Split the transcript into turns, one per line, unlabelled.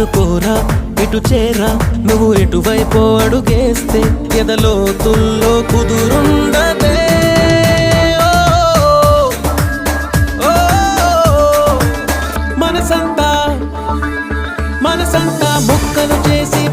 అనుకోరా ఇటు చేరా నువ్వు ఎటువైపు అడుగేస్తే ఎదలోతుల్లో కుదురుండదే మనసంతా ముక్కలు చేసి